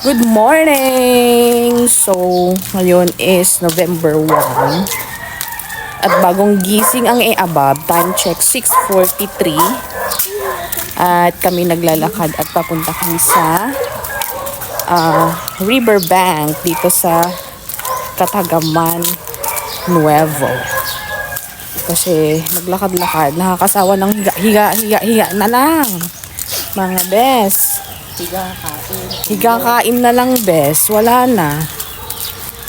Good morning! So, ngayon is November 1. At bagong gising ang above. Time check 6:43. At kami naglalakad at papunta kami sa riverbank dito sa Catagaman Nuevo. Kasi naglakad-lakad, nakakasawa ng higa na lang. Mga bes. Higa kain na lang bes. Wala na.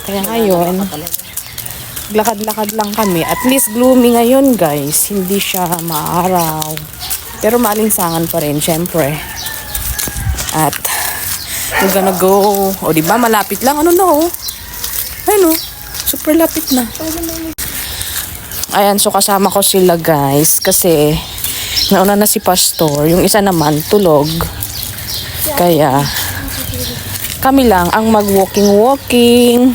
Kaya ngayon, lakad-lakad lang kami. At least gloomy ngayon guys. Hindi siya maaraw. Pero maalinsangan pa rin, syempre. At we're gonna go. O diba, malapit lang. Ano no? Ayun o. Super lapit na. Ayan, so kasama ko sila guys. Kasi nauna na si Pastor. Yung isa naman, tulog. Kaya kami lang ang mag-walking.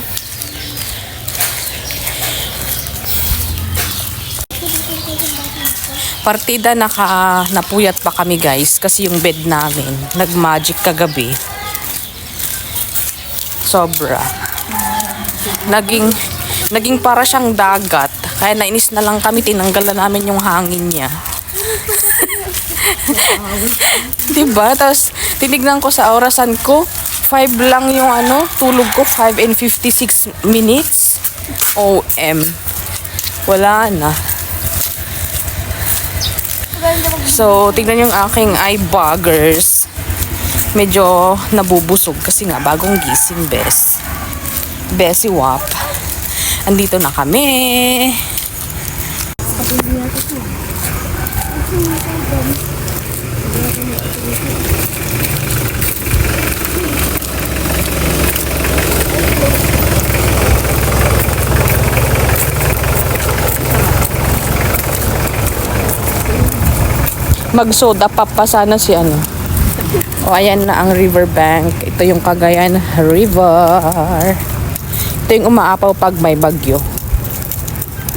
Partida napuyat pa kami guys kasi yung bed namin nag-magic kagabi. Sobra. Naging para siyang dagat. Kaya nainis na lang kami, tinanggalan namin yung hangin niya. Diba? Tapos tinignan ko sa orasan ko, 5 lang yung tulog ko, 5 and 56 minutes. OM. Wala na. So, tignan yung aking eye buggers. Medyo nabubusog kasi nga bagong gising, bes. Besi wap. Andito na kami. Mag-soda pop pa sana si O, ayan na ang riverbank. Ito yung Cagayan River. Ito yung umaapaw pag may bagyo.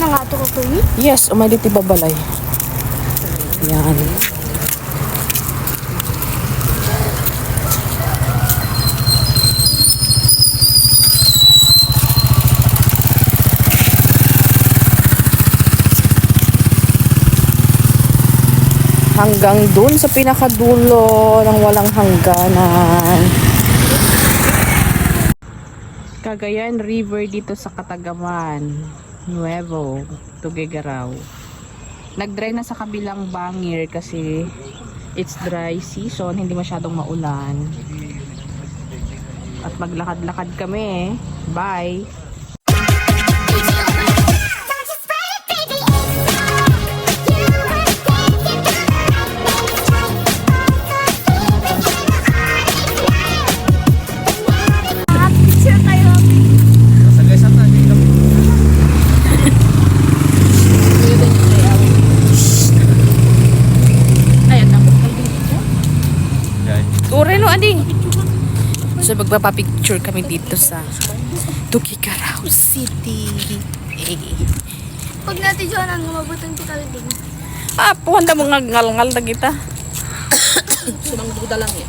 Nangato ko po yun? Yes, umalit ibabalay. Yan. Hanggang dun sa pinakadulo ng walang hangganan. Cagayan River dito sa Catagaman Nuevo, Tuguegarao. Nag-dry na sa kabilang bangir kasi it's dry season, hindi masyadong maulan. At maglakad-lakad kami. Bye! So magpapapicture kami dito sa Tuguegarao City. Pag natin dyan, ang mabutan kita din. Puhanda mo ngal-ngal na kita. Sunang duda lang eh.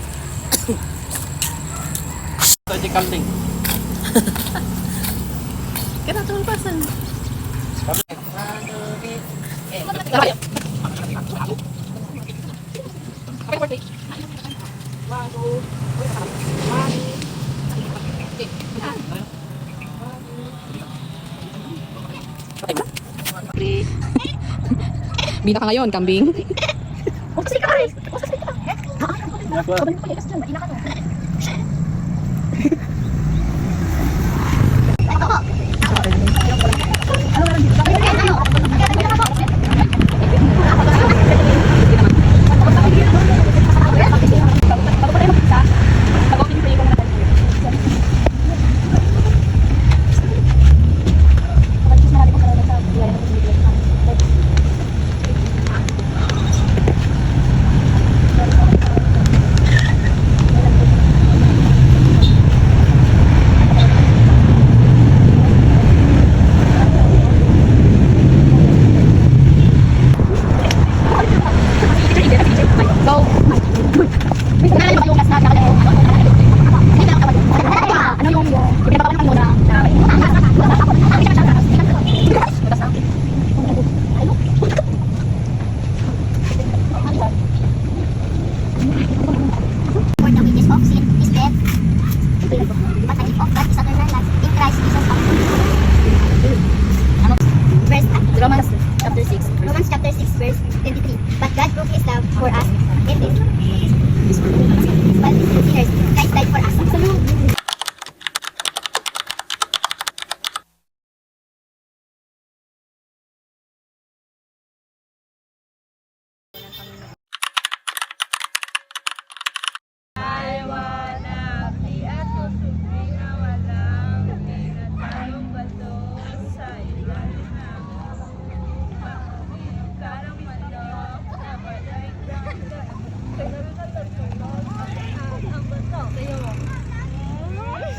Tadi kalding. Kaya natin pasan. Bina ka ngayon, kambing.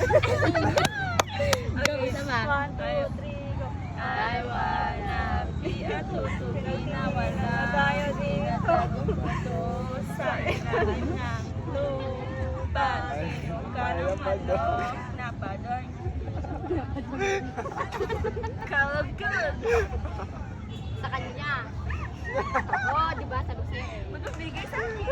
Okay, isa pa. 1, 2, 3, go. I wanna be a tutubi na wala. Tayo dito. Sa ilalim ng lupa. Karang malong napadon. Kalagkalag. Sa kanya. Oo, di ba? Sabi sa'yo. Magbibigay sa akin.